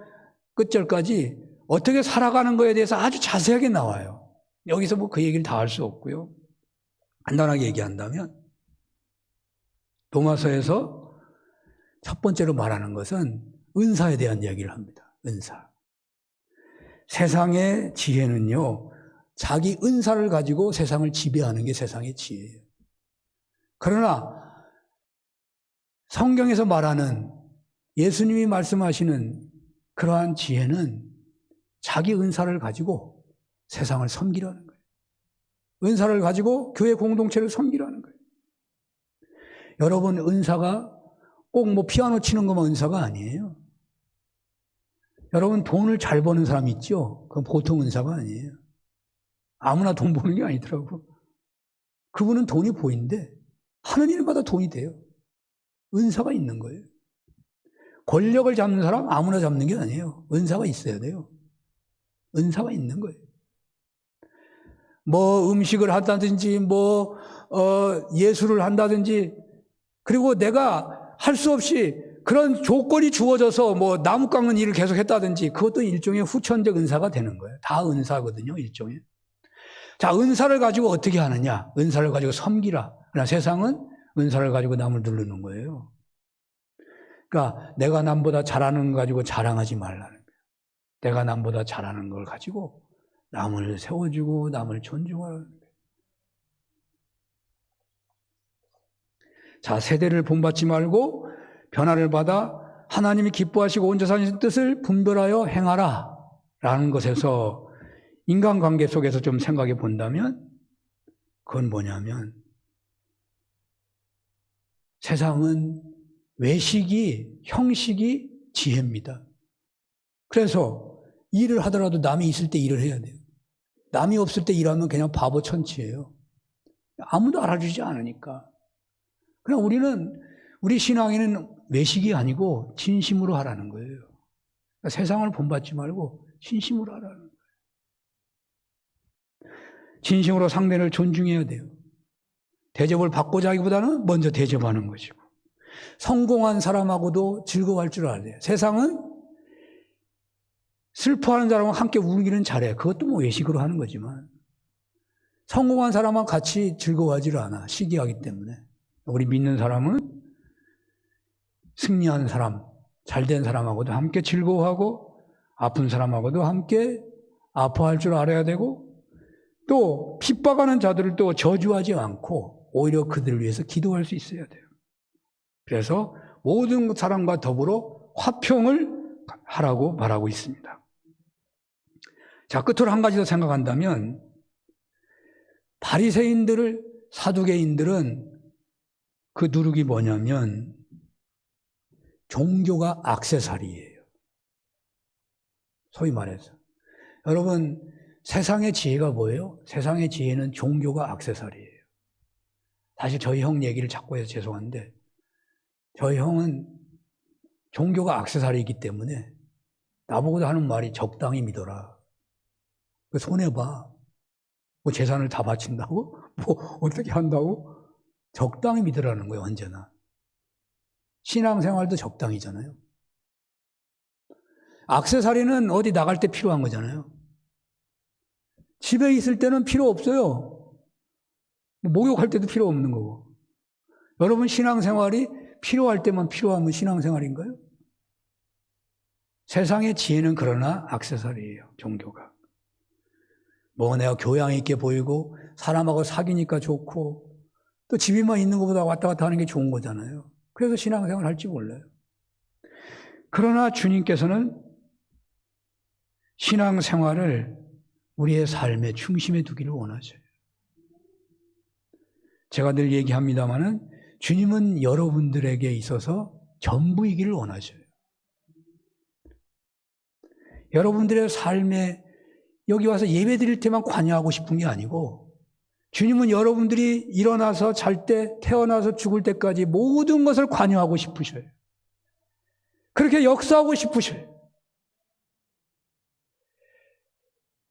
끝절까지 어떻게 살아가는 거에 대해서 아주 자세하게 나와요. 여기서 뭐 그 얘기를 다 할 수 없고요. 간단하게 얘기한다면 로마서에서 첫 번째로 말하는 것은 은사에 대한 이야기를 합니다. 은사. 세상의 지혜는요, 자기 은사를 가지고 세상을 지배하는 게 세상의 지혜예요. 그러나 성경에서 말하는, 예수님이 말씀하시는 그러한 지혜는 자기 은사를 가지고 세상을 섬기라는 거예요. 은사를 가지고 교회 공동체를 섬기라는 거예요. 여러분, 은사가 꼭 뭐 피아노 치는 것만 은사가 아니에요. 여러분, 돈을 잘 버는 사람 있죠? 그건 보통 은사가 아니에요. 아무나 돈 버는 게 아니더라고. 그분은 돈이 보이는데 하는 일마다 돈이 돼요. 은사가 있는 거예요. 권력을 잡는 사람 아무나 잡는 게 아니에요. 은사가 있어야 돼요. 은사가 있는 거예요. 뭐 음식을 한다든지 예술을 한다든지, 그리고 내가 할 수 없이 그런 조건이 주어져서 뭐 나무 깎는 일을 계속 했다든지, 그것도 일종의 후천적 은사가 되는 거예요. 다 은사거든요, 일종의. 자, 은사를 가지고 어떻게 하느냐? 은사를 가지고 섬기라. 그러나 세상은 은사를 가지고 남을 누르는 거예요. 그러니까 내가 남보다 잘하는 거 가지고 자랑하지 말라는 거예요. 내가 남보다 잘하는 걸 가지고 남을 세워주고 남을 존중하라는 거예요. 자, 세대를 본받지 말고 변화를 받아 하나님이 기뻐하시고 온전히 하신 뜻을 분별하여 행하라 라는 것에서 인간관계 속에서 좀 생각해 본다면 그건 뭐냐면, 세상은 외식이, 형식이 지혜입니다. 그래서 일을 하더라도 남이 있을 때 일을 해야 돼요. 남이 없을 때 일하면 그냥 바보 천치예요. 아무도 알아주지 않으니까. 그냥 우리 신앙에는 외식이 아니고 진심으로 하라는 거예요. 그러니까 세상을 본받지 말고 진심으로 하라는 거예요. 진심으로 상대를 존중해야 돼요. 대접을 받고자 하기보다는 먼저 대접하는 것이고, 성공한 사람하고도 즐거워할 줄 알아야 돼요. 세상은 슬퍼하는 사람은 함께 울기는 잘해. 그것도 뭐 외식으로 하는 거지만 성공한 사람은 같이 즐거워하지를 않아. 시기하기 때문에. 우리 믿는 사람은 승리한 사람, 잘된 사람하고도 함께 즐거워하고 아픈 사람하고도 함께 아파할 줄 알아야 되고 또 핍박하는 자들을 또 저주하지 않고 오히려 그들을 위해서 기도할 수 있어야 돼요. 그래서 모든 사람과 더불어 화평을 하라고 말하고 있습니다. 자, 끝으로 한 가지 더 생각한다면 바리새인들을 사두개인들은 그 누룩이 뭐냐면 종교가 액세서리예요. 소위 말해서. 여러분 세상의 지혜가 뭐예요? 세상의 지혜는 종교가 액세서리예요. 사실 저희 형 얘기를 자꾸 해서 죄송한데 저희 형은 종교가 액세서리이기 때문에 나보고도 하는 말이 적당히 믿어라. 손해봐. 뭐 재산을 다 바친다고? 뭐 어떻게 한다고? 적당히 믿으라는 거예요, 언제나. 신앙생활도 적당히잖아요. 액세서리는 어디 나갈 때 필요한 거잖아요. 집에 있을 때는 필요 없어요. 목욕할 때도 필요 없는 거고. 여러분 신앙생활이 필요할 때만 필요하면 신앙생활인가요? 세상의 지혜는 그러나 액세서리예요, 종교가. 뭐 내가 교양 있게 보이고 사람하고 사귀니까 좋고 또 집에만 있는 것보다 왔다 갔다 하는 게 좋은 거잖아요. 그래서 신앙생활 할지 몰라요. 그러나 주님께서는 신앙생활을 우리의 삶의 중심에 두기를 원하셔요. 제가 늘 얘기합니다마는 주님은 여러분들에게 있어서 전부이기를 원하셔요. 여러분들의 삶에 여기 와서 예배 드릴 때만 관여하고 싶은 게 아니고 주님은 여러분들이 일어나서 잘 때, 태어나서 죽을 때까지 모든 것을 관여하고 싶으셔요. 그렇게 역사하고 싶으셔요.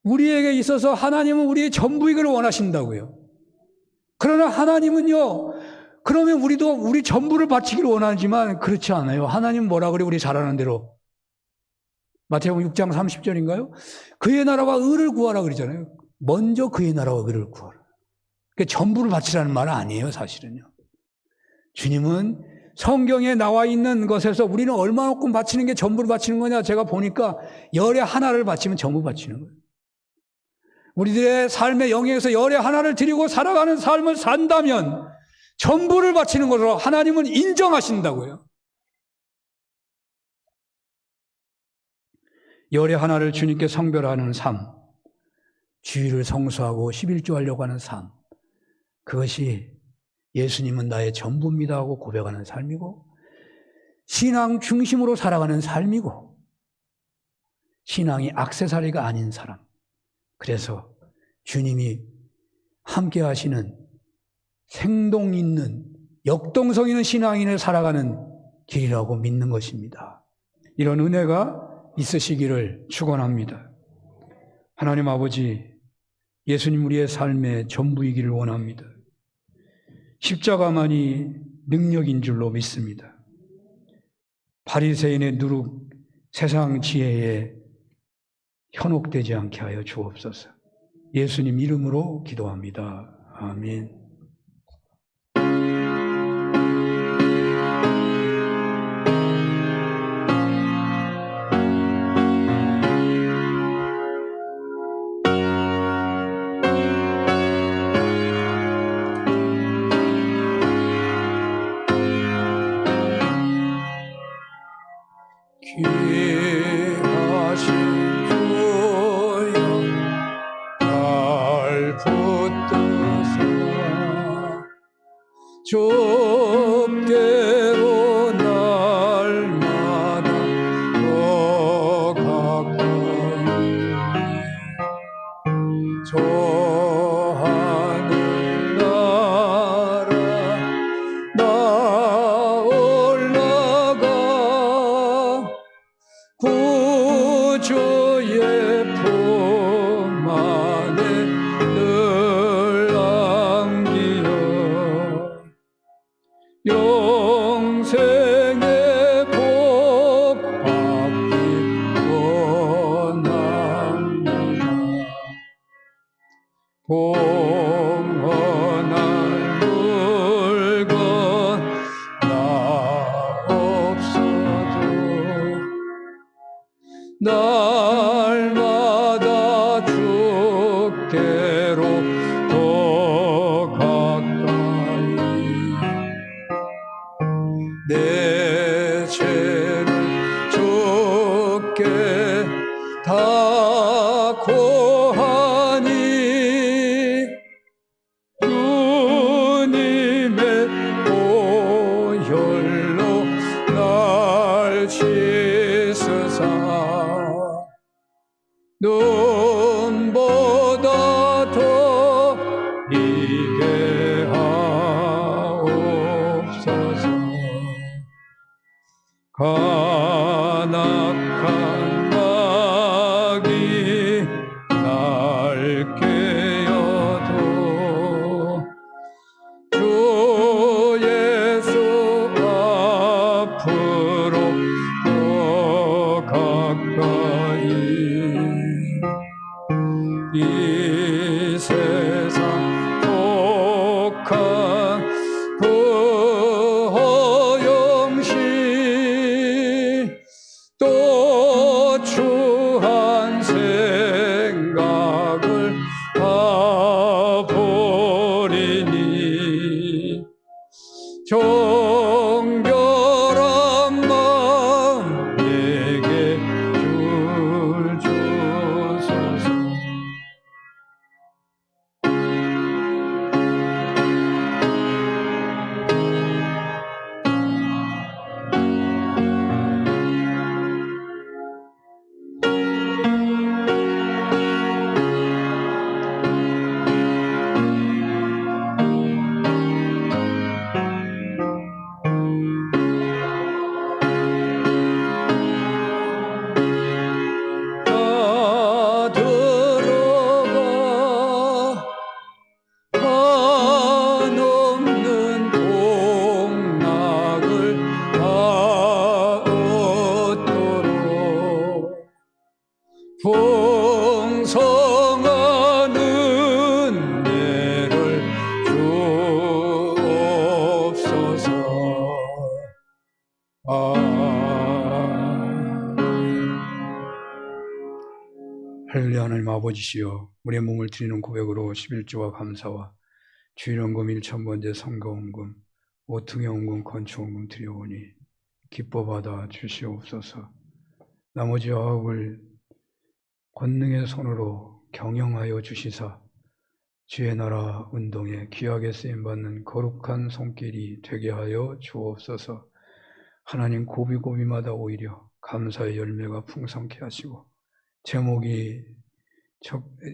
우리에게 있어서 하나님은 우리의 전부이기를 원하신다고요. 그러나 하나님은요, 그러면 우리도 우리 전부를 바치기를 원하지만 그렇지 않아요. 하나님 뭐라 그래요? 우리 잘 아는 대로. 마태복음 6장 30절인가요? 그의 나라와 의를 구하라 그러잖아요. 먼저 그의 나라와 의를 구하라. 그러니까 전부를 바치라는 말은 아니에요, 사실은요. 주님은 성경에 나와 있는 것에서 우리는 얼마만큼 바치는 게 전부를 바치는 거냐? 제가 보니까 열의 하나를 바치면 전부 바치는 거예요. 우리들의 삶의 영역에서 열의 하나를 드리고 살아가는 삶을 산다면 전부를 바치는 것으로 하나님은 인정하신다고요. 열의 하나를 주님께 성별하는 삶, 주일을 성수하고 11조 하려고 하는 삶, 그것이 예수님은 나의 전부입니다 하고 고백하는 삶이고 신앙 중심으로 살아가는 삶이고 신앙이 액세서리가 아닌 사람, 그래서 주님이 함께 하시는 생동 있는 역동성 있는 신앙인을 살아가는 길이라고 믿는 것입니다. 이런 은혜가 있으시기를 축원합니다. 하나님 아버지, 예수님 우리의 삶의 전부이기를 원합니다. 십자가만이 능력인 줄로 믿습니다. 바리새인의 누룩, 세상 지혜에 현혹되지 않게 하여 주옵소서. 예수님 이름으로 기도합니다. 아멘. 귀하신 주여 날 붙드사 좁게로 날마다 더 가까이 저 하늘 나라 나 올라가 구주의 품 안에 늘 안기어 영생의 복 받기 원하오니 공헌할 물건 나 없어도 날마다 주께로 더 가까이 내 죄를 주께 다 고하니 주님의 보혈로 날 씻으사 눈보다 더 이게 하옵소서. 간악한 낙이 날 깨어도 주 예수 앞으로 더 가까이 이 세상 독한 그 허영시 또 추한 생각을 다 버리니 정결한 마음 내게 줄 주소서. 다 들어가 한없는 복락을 다 얻도록 풍성한 은혜를 주옵소서. 할렐루야. 하나님 아버지시여, 우리의 몸을 드리는 고백으로 11조와 감사와 주일원금 1,000번째 성가원금 5등의 원금 건축원금 드려오니 기뻐받아 주시옵소서. 나머지 아홉을 권능의 손으로 경영하여 주시사 주의 나라 운동에 귀하게 쓰임받는 거룩한 손길이 되게 하여 주옵소서. 하나님, 고비고비마다 오히려 감사의 열매가 풍성케 하시고 제목이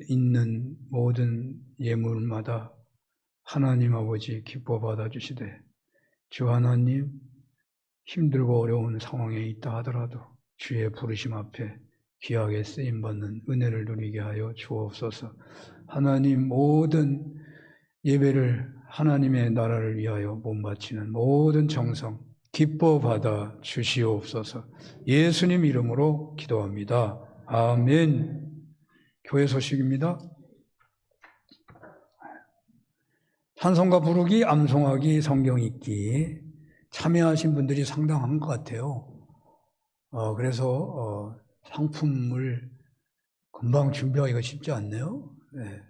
있는 모든 예물마다 하나님 아버지 기뻐 받아주시되, 주 하나님, 힘들고 어려운 상황에 있다 하더라도 주의 부르심 앞에 귀하게 쓰임받는 은혜를 누리게 하여 주옵소서. 하나님, 모든 예배를 하나님의 나라를 위하여 못 바치는 모든 정성 기뻐 받아 주시옵소서. 예수님 이름으로 기도합니다. 아멘. 교회 소식입니다. 찬송가 부르기, 암송하기, 성경 읽기 참여하신 분들이 상당한 것 같아요. 그래서 상품을 금방 준비하기가 쉽지 않네요. 네.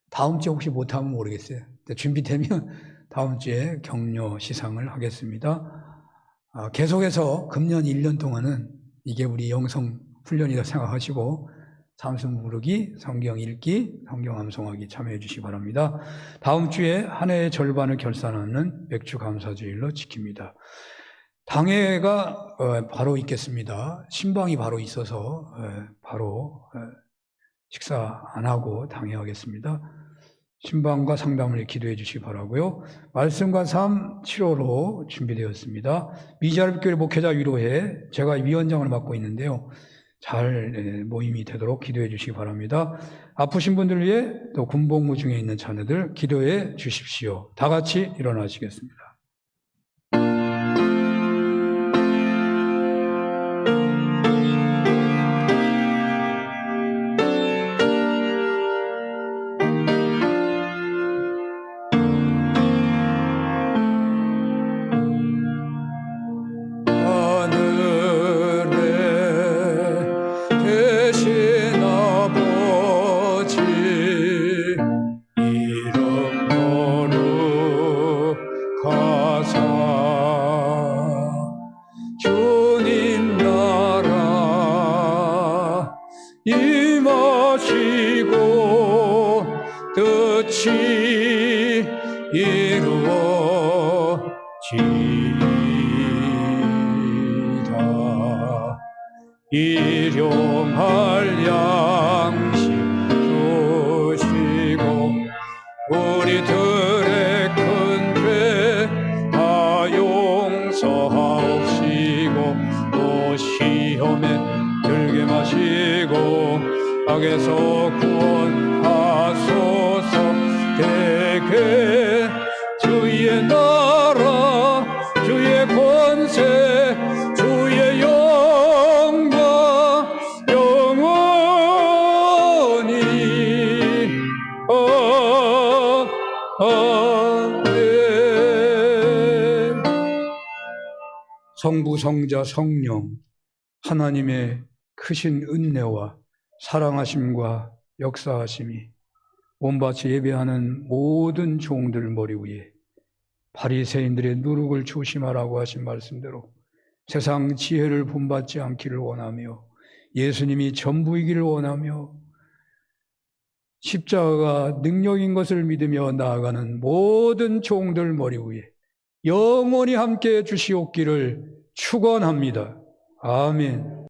다음 주에 혹시 못하면 모르겠어요. 준비되면 다음 주에 격려 시상을 하겠습니다. 계속해서 금년 1년 동안은 이게 우리 영성 훈련이라 생각하시고 찬송 부르기, 성경 읽기, 성경 암송하기 참여해 주시기 바랍니다. 다음 주에 한 해의 절반을 결산하는 맥주 감사주일로 지킵니다. 당회가 바로 있겠습니다. 신방이 바로 있어서 바로 식사 안 하고 당회하겠습니다. 신방과 상담을 기도해 주시기 바라고요. 말씀과 삶 7호로 준비되었습니다. 미자립교회 목회자 위로회, 제가 위원장을 맡고 있는데요. 잘 모임이 되도록 기도해 주시기 바랍니다. 아프신 분들을 위해 또 군복무 중에 있는 자녀들 기도해 주십시오. 다 같이 일어나시겠습니다. 끝이 이루어지다. 일용할 양식 주시고 우리들의 큰 죄 다 용서하옵시고 또 시험에 들게 마시고 악에서 구원하소서. 대개 주의 나라 주의 권세 주의 영광 영원히 아멘. 성부 성자 성령 하나님의 크신 은혜와 사랑하심과 역사하심이 온밭에 예배하는 모든 종들 머리 위에 바리새인들의 누룩을 조심하라고 하신 말씀대로 세상 지혜를 본받지 않기를 원하며 예수님이 전부이기를 원하며 십자가가 능력인 것을 믿으며 나아가는 모든 종들 머리 위에 영원히 함께해 주시옵기를 축원합니다. 아멘.